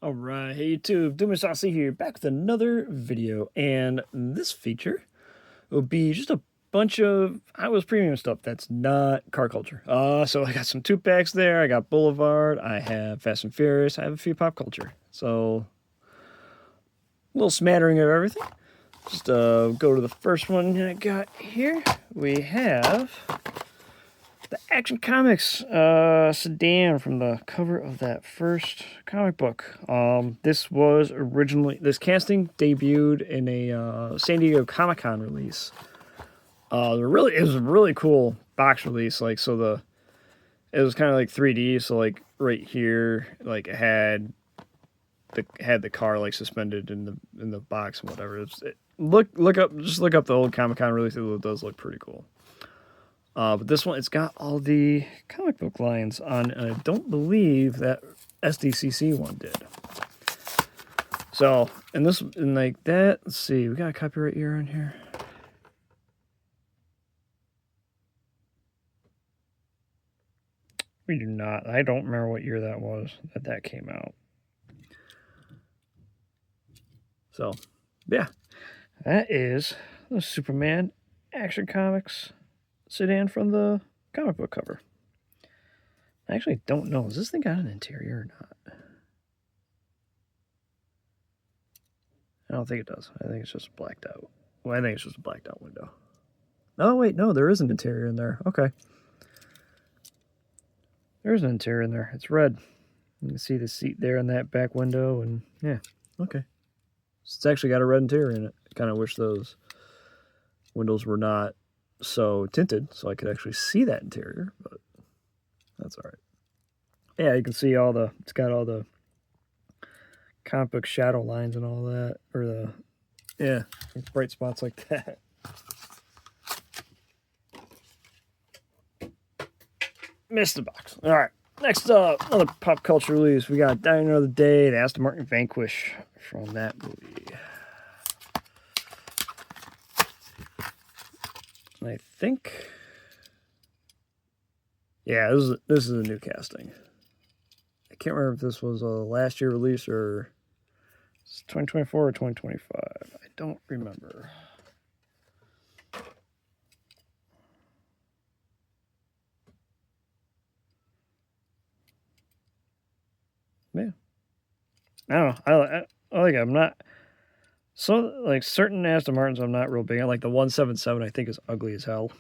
Alright, hey YouTube, Doomer Saucy here, back with another video, and this feature will be just a bunch of Hot Wheels premium stuff that's not car culture. So I got some 2-packs there, I got Boulevard, I have Fast and Furious, I have a few pop culture. So, a little smattering of everything. Just go to the first one I got here. We have the Action Comics sedan from the cover of that first comic book. This casting debuted in a San Diego Comic-Con release. It was a really cool box release. It was kind of like 3D. So like right here, like it had the car like suspended in the box and whatever. Look up the old Comic-Con release. It does look pretty cool. But this one, it's got all the comic book lines on, and I don't believe that SDCC one did. So, like that, let's see, we got a copyright year on here. We do not. I don't remember what year that was that came out. So, yeah, that is the Superman Action Comics sedan from the comic book cover. I actually don't know. Does this thing got an interior or not? I don't think it does. I think it's just blacked out. Well, I think it's just a blacked out window. Oh, wait, no, there is an interior in there. Okay. There's an interior in there. It's red. You can see the seat there in that back window, and yeah, okay. It's actually got a red interior in it. I kind of wish those windows were not so tinted so I could actually see that interior, but that's all right. Yeah, you can see it's got all the comic book shadow lines and all that, or bright spots like that. Missed the box. All right, next up, another pop culture release. We got Die Another Day, the Aston Martin Vanquish from that movie. And I think, yeah, this is a new casting. I can't remember if this was a last year release or 2024 or 2025. I don't remember. Yeah, I don't know. I like it. I'm not so like certain Aston Martins. I'm not real big on. Like the 177, I think is ugly as hell.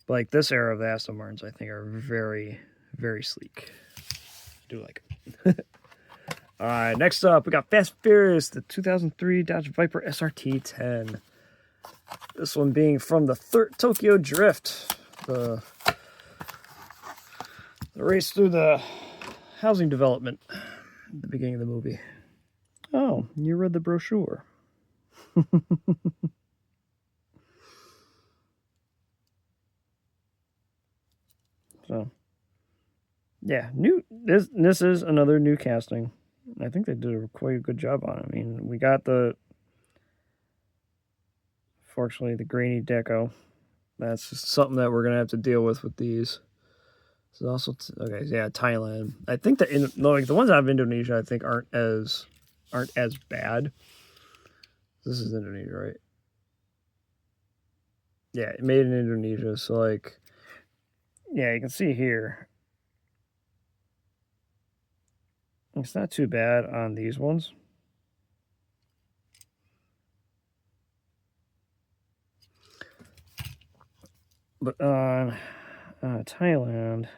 But like this era of the Aston Martins, I think are very, very sleek. I do like them. All right, next up, we got Fast and Furious, the 2003 Dodge Viper SRT10. This one being from the Tokyo Drift, the race through the housing development at the beginning of the movie. Oh, you read the brochure. So, yeah, this is another new casting. I think they did quite a good job on it. I mean, we got fortunately, the grainy deco. That's just something that we're gonna have to deal with these. So also, okay, yeah, Thailand. I think the ones out of Indonesia, I think aren't as bad. This is Indonesia, right? Yeah, made in Indonesia. So like, yeah, you can see here. It's not too bad on these ones. But on Thailand,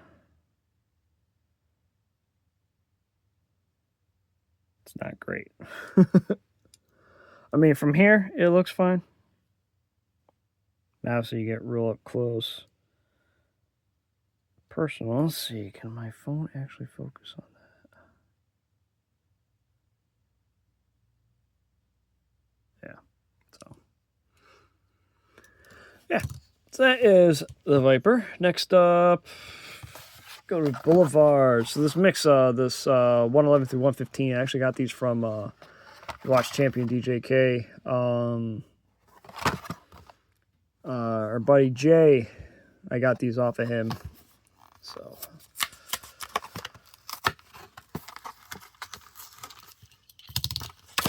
it's not great. I mean, from here, it looks fine. Now, so you get real up close. Personal, let's see, can my phone actually focus on that? Yeah, so. Yeah, so that is the Viper. Next up, go to Boulevard. So this mix, this 111 through 115, I actually got these from Watch Champion DJK. Our buddy Jay, I got these off of him. So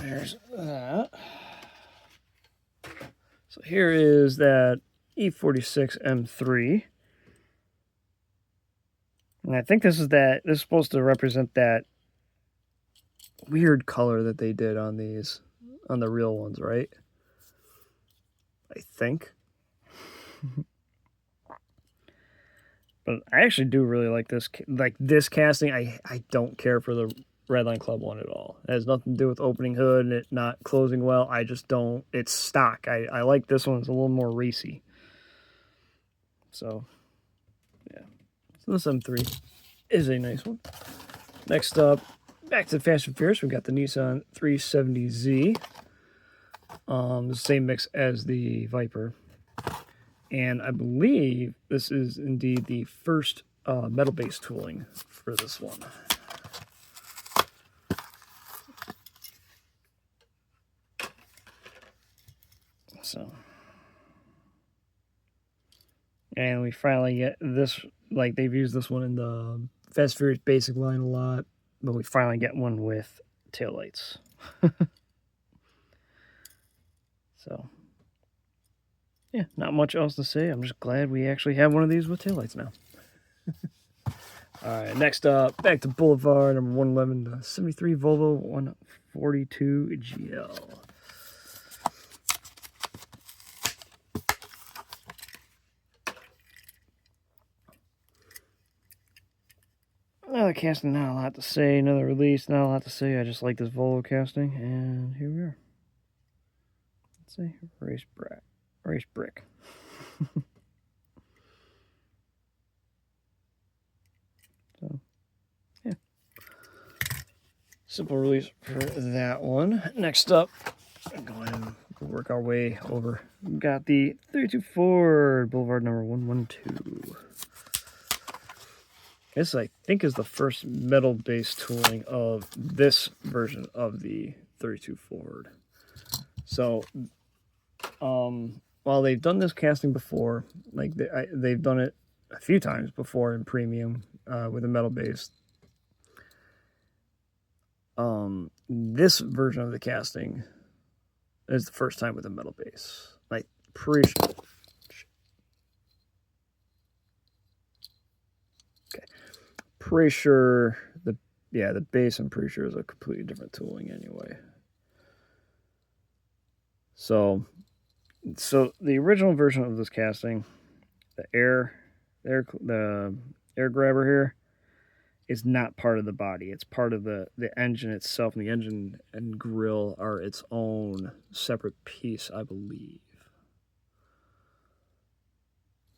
There's that. So here is that E46 M3. And I think this is supposed to represent that weird color that they did on these, on the real ones, right? I think. But I actually do really like this casting. I don't care for the Redline Club one at all. It has nothing to do with opening hood and it not closing well. I just don't. It's stock. I like this one. It's a little more racy. So, yeah. So this M3 is a nice one. Next up, back to Fast and Furious. We got the Nissan 370Z. The same mix as the Viper. And I believe this is indeed the first metal-based tooling for this one. So, and we finally get this, like they've used this one in the Fast Furious basic line a lot, but we finally get one with taillights. So, yeah, not much else to say. I'm just glad we actually have one of these with taillights now. Alright, next up, back to Boulevard, number 111, 73 Volvo 142 GL. Another casting, not a lot to say. Another release, not a lot to say. I just like this Volvo casting, and here we are. Let's see, race brick. So, yeah. Simple release for that one. Next up, go ahead and work our way over. We've got the 32 Ford Boulevard number 112. This, I think, is the first metal-based tooling of this version of the 32 Ford. So, while they've done this casting before, like they've done it a few times before in premium with a metal-based. This version of the casting is the first time with a metal base. Like, pretty sure the base, I'm pretty sure, is a completely different tooling anyway. So the original version of this casting, the air grabber here, is not part of the body. It's part of the engine itself, and the engine and grill are its own separate piece, I believe.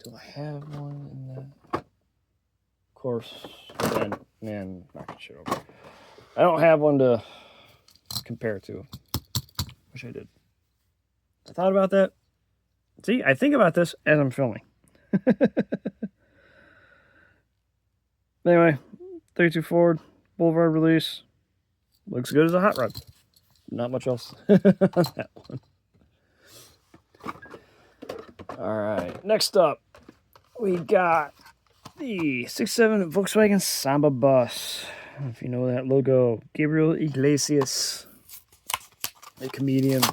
Do I have one in that? Of course, man, knocking shit over. I don't have one to compare to. Wish I did. I thought about that. See, I think about this as I'm filming. Anyway, 32 Ford Boulevard release. Looks good as a hot rod. Not much else on that one. Alright, next up, we got the 67 Volkswagen Samba bus. If you know that logo, Gabriel Iglesias, a comedian.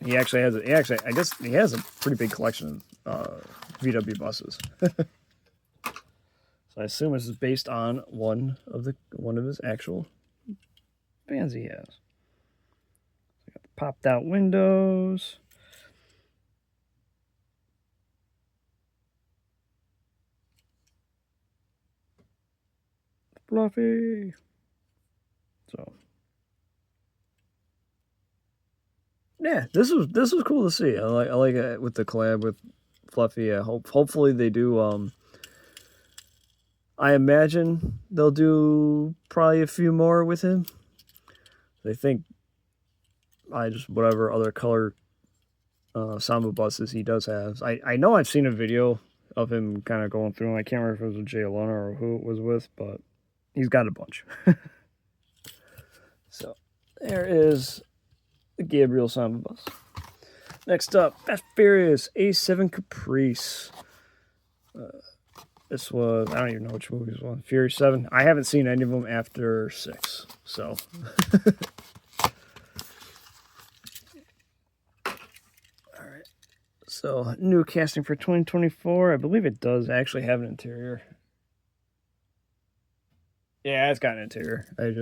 I guess he has a pretty big collection of VW buses. So I assume this is based on one of his actual vans he has. So got the popped out windows. Fluffy. So yeah, this was cool to see. I like it with the collab with Fluffy. Hopefully they do. I imagine they'll do probably a few more with him. I think whatever other color Samba buses he does have. I know I've seen a video of him kind of going through them. I can't remember if it was with Jay Alona or who it was with, but he's got a bunch. So there is the Gabriel Samba bus. Next up, Fast Furious A7 Caprice. This was, I don't even know which movie this was. Fury 7. I haven't seen any of them after 6. So. So, new casting for 2024. I believe it does actually have an interior. Yeah, it's got an interior. They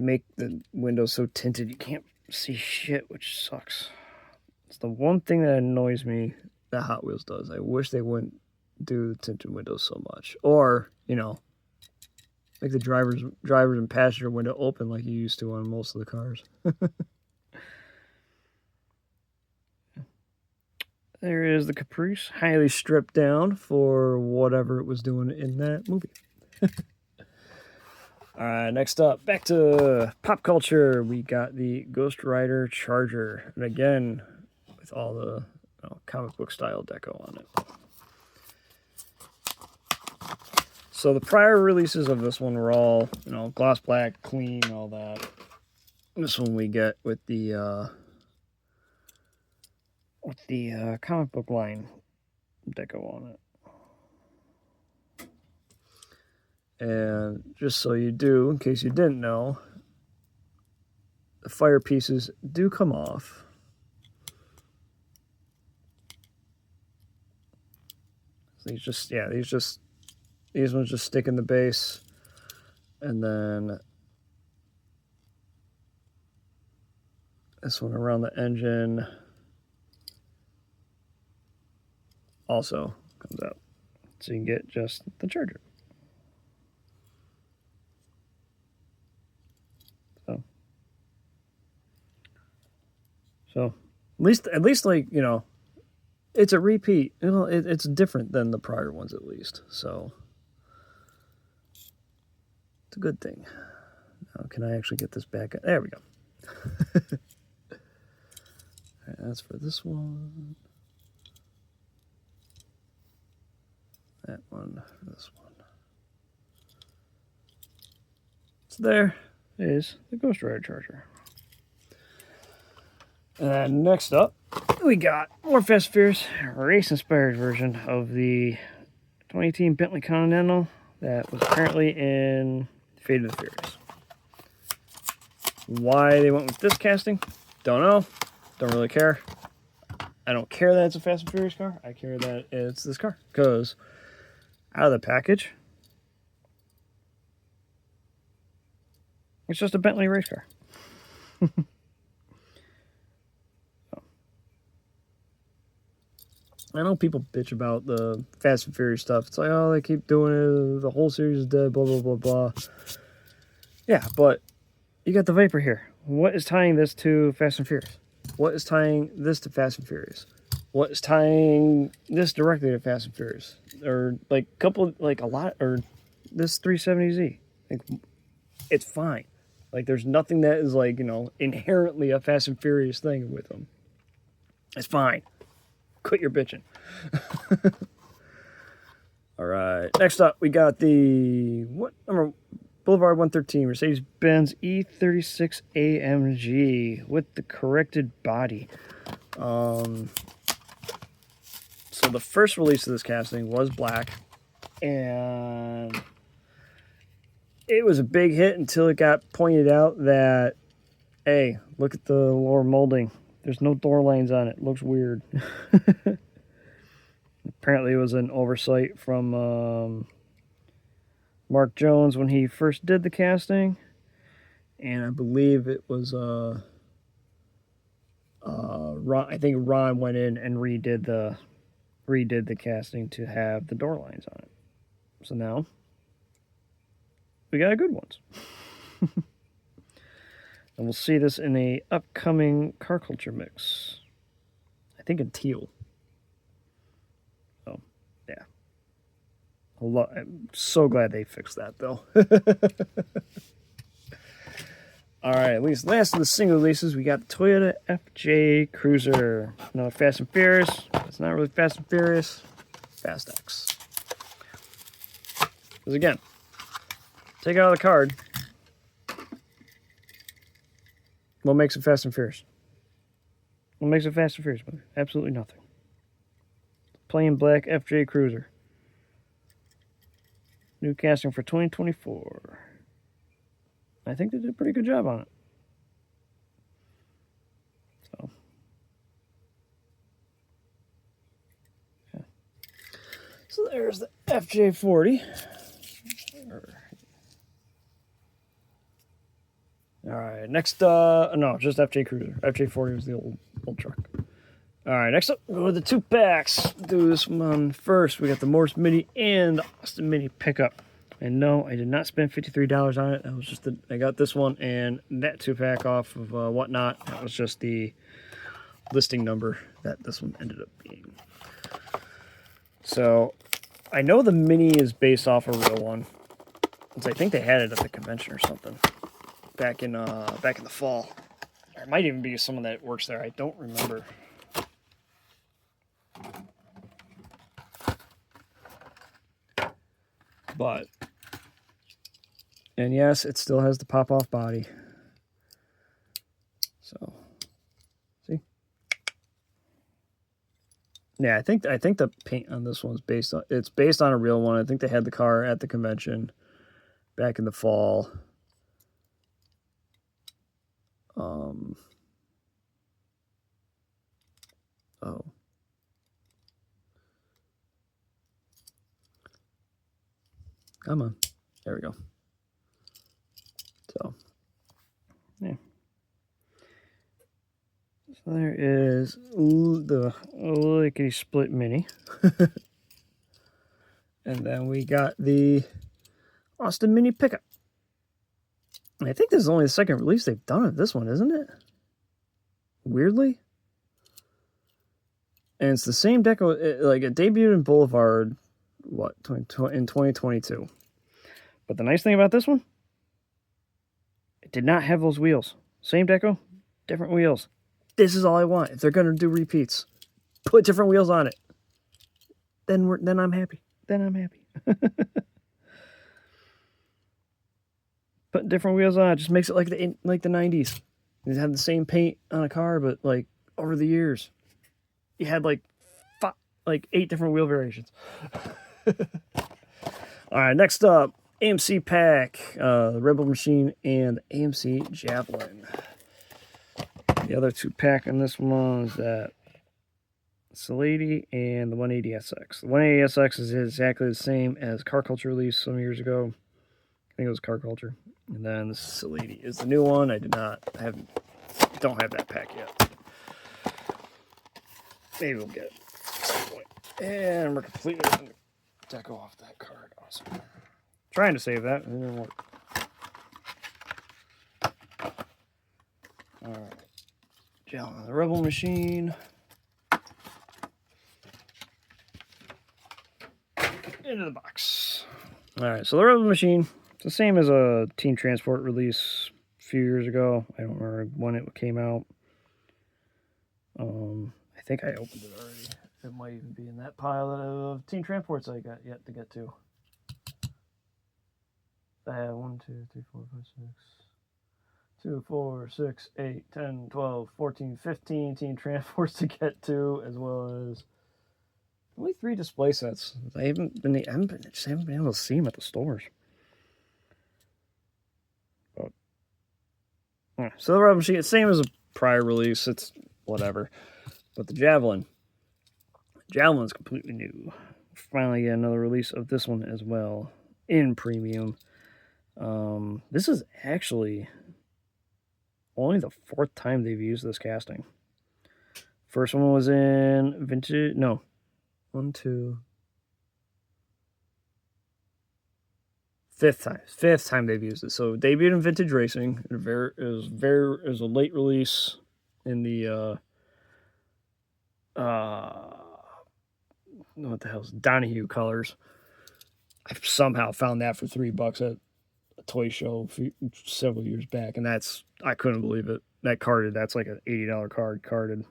make the windows so tinted you can't see shit, which sucks. It's the one thing that annoys me that Hot Wheels does. I wish they wouldn't do the tinted windows so much. Or, you know, make the driver's and passenger window open like you used to on most of the cars. There is the Caprice, highly stripped down for whatever it was doing in that movie. Alright, next up, back to pop culture. We got the Ghost Rider Charger. And again, with all the comic book style deco on it. So the prior releases of this one were all, gloss black, clean, all that. This one we get with the comic book line deco on it. And just so you do, in case you didn't know, the fire pieces do come off. These ones just stick in the base, and then this one around the engine also comes out, so you can get just the charger. So at least like, it's a repeat. It's different than the prior ones at least. So it's a good thing. Now, can I actually get this back? There we go. All right, that's for this one. That one for this one. So there is the Ghost Rider Charger. And then next up, we got more Fast and Furious race-inspired version of the 2018 Bentley Continental that was apparently in Fate of the Furious. Why they went with this casting, don't know. Don't really care. I don't care that it's a Fast and Furious car. I care that it's this car. Because out of the package, it's just a Bentley race car. I know people bitch about the Fast and Furious stuff. It's like, oh, they keep doing it. The whole series is dead, blah, blah, blah, blah. Yeah, but you got the Viper here. What is tying this to Fast and Furious? What is tying this to Fast and Furious? What is tying this directly to Fast and Furious? Or, a lot, or this 370Z. It's fine. There's nothing that is, inherently a Fast and Furious thing with them. It's fine. Quit your bitching. All right. Next up, we got the Boulevard 113 Mercedes-Benz E36 AMG with the corrected body. So the first release of this casting was black, and it was a big hit until it got pointed out that, hey, look at the lower molding. There's no door lines on it. It looks weird. Apparently it was an oversight from Mark Jones when he first did the casting. And I believe it was Ron, I think Ron went in and redid the casting to have the door lines on it. So now we got good ones. And we'll see this in a upcoming car culture mix. I think in teal. So, yeah. I'm so glad they fixed that, though. All right, at least last of the single releases, we got the Toyota FJ Cruiser. No Fast and Furious. It's not really Fast and Furious. Fast X. Because again, take it out of the card. What makes it Fast and Furious? What makes it Fast and Furious movie? Absolutely nothing. Plain black FJ Cruiser. New casting for 2024. I think they did a pretty good job on it. So, So there's the FJ40. All right, next, no, just FJ Cruiser. FJ40 was the old truck. All right, next up, we'll go to the 2-packs. Do this one first. We got the Morse Mini and the Austin Mini pickup. And no, I did not spend $53 on it. That was just I got this one and that 2-pack off of Whatnot. That was just the listing number that this one ended up being. So I know the Mini is based off a real one. I think they had it at the convention or something back in the fall. Or it might even be someone that works there. I don't remember. But, and yes, it still has the pop-off body. So, see? Yeah, I think the paint on this one's based on a real one. I think they had the car at the convention back in the fall. Oh. Come on. There we go. So, yeah. So there is the lickety split Mini. And then we got the Austin Mini pickup. I think this is only the second release they've done of this one, isn't it? Weirdly. And it's the same deco, like it debuted in Boulevard, what, in 2022. But the nice thing about this one, it did not have those wheels. Same deco, different wheels. This is all I want. If they're going to do repeats, put different wheels on it. Then I'm happy. Then I'm happy. Put different wheels on it just makes it like the 90s. You have the same paint on a car, but like over the years, you had like 8 different wheel variations. All right, next up, AMC pack, Rebel Machine and AMC Javelin. The other 2-pack on this one is that Salady and the 180SX. The 180SX is exactly the same as Car Culture released some years ago. I think it was Car Culture. And then the Salady is the new one. Don't have that pack yet. Maybe we'll get it at some point. And we're completely going to deco off that card. Awesome. Trying to save that. It didn't work. All right. Gel on the Rebel Machine. Into the box. All right, so the Rebel Machine, it's the same as a Team Transport release a few years ago. I don't remember when it came out. I think I opened it already. It might even be in that pile of Team Transports I got yet to get to. I have 1, 2, 3, 4, 5, 6, 2, 4, 6, 8, 10, 12, 14, 15 Team Transports to get to, as well as only 3 display sets. I haven't been able to see them at the stores. But, yeah. So the Rebel Machine, it's same as a prior release. It's whatever. But the Javelin's completely new. Finally get another release of this one as well in premium. This is actually only the 4th time they've used this casting. First one was in vintage. No, 1, 2. 5th time they've used it. So debuted in Vintage Racing. It was a late release in the what the hell's Donahue colors. I somehow found that for $3 at a toy show several years back, and I couldn't believe it. That's like an $80 card carded.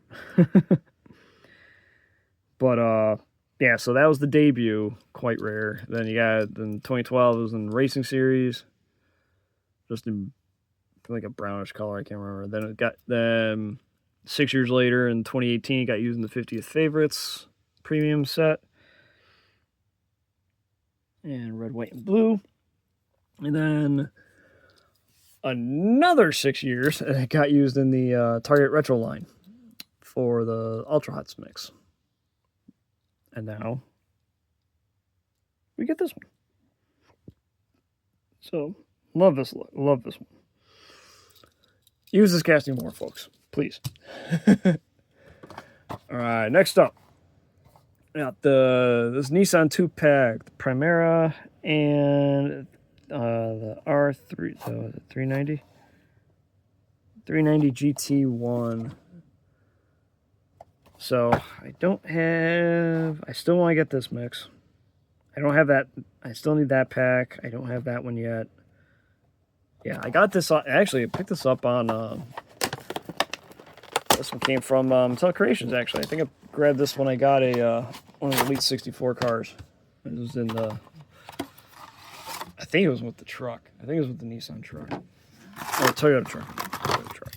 But yeah, so that was the debut, quite rare. Then you got in 2012 it was in Racing Series, just in like a brownish color, I can't remember. Then it got 6 years later in 2018 it got used in the 50th Favorites premium set. And red, white, and blue. And then another 6 years, it got used in the Target Retro line for the Ultra Hots mix. And now we get this one. So, love this look. Love this one. Use this casting more, folks. Please. Alright, next up. Got this Nissan 2-pack, the Primera, and the R3, the 390? 390 GT1. So, I still want to get this mix. I don't have that. I still need that pack. I don't have that one yet. Yeah, I got this. Actually, I picked this up on. This one came from Telecreations. Actually, I think I grabbed this when I got one of the Elite 64 cars. It was in the. I think it was with the truck. I think it was with the Nissan truck. Or Toyota truck. Toyota truck.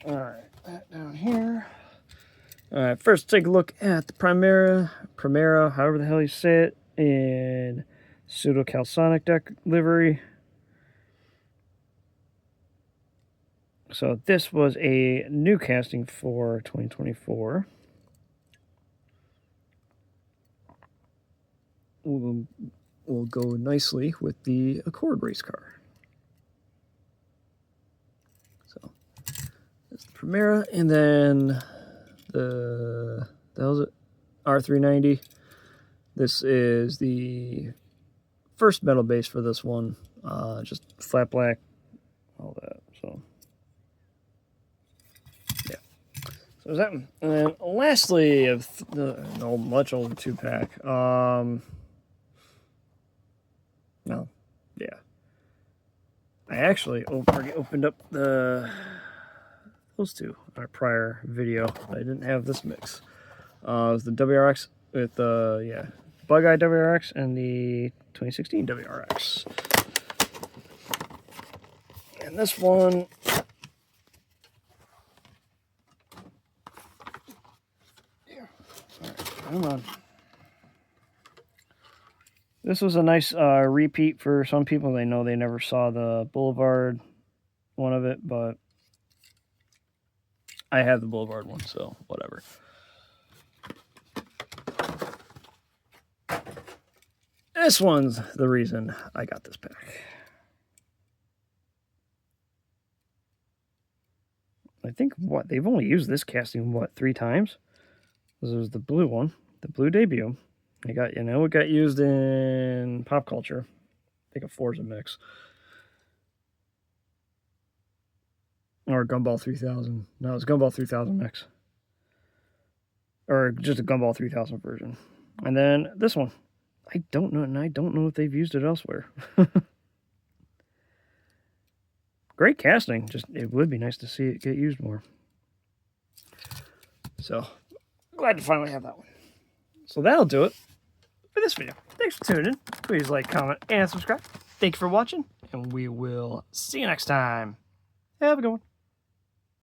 All right, that down here. All right, first take a look at the Primera, however the hell you say it, in pseudo calsonic deck livery. So this was a new casting for 2024. Will go nicely with the Accord race car. So that's the Primera, and then the hell's it? R390. This is the first metal base for this one. Just flat black, all that. So yeah. So there's that one. And then lastly, of the much older 2-pack. No, yeah. I actually already opened up those two in our prior video. I didn't have this mix. It was the WRX with the Bug Eye WRX and the 2016 WRX. And this one, yeah. All right, come on. This was a nice repeat for some people. They know they never saw the Boulevard one of it, but I have the Boulevard one, so whatever. This one's the reason I got this pack. I think, they've only used this casting, 3 times? This was the blue one, the blue debut. It got used in pop culture. I think a Forza mix. Or Gumball 3000. No, it's Gumball 3000 mix. Or just a Gumball 3000 version. And then this one. I don't know, and I don't know if they've used it elsewhere. Great casting. Just, it would be nice to see it get used more. So, glad to finally have that one. So that'll do it for this video. Thanks for tuning in. Please like, comment, and subscribe. Thank you for watching, and we will see you next time. Have a good one.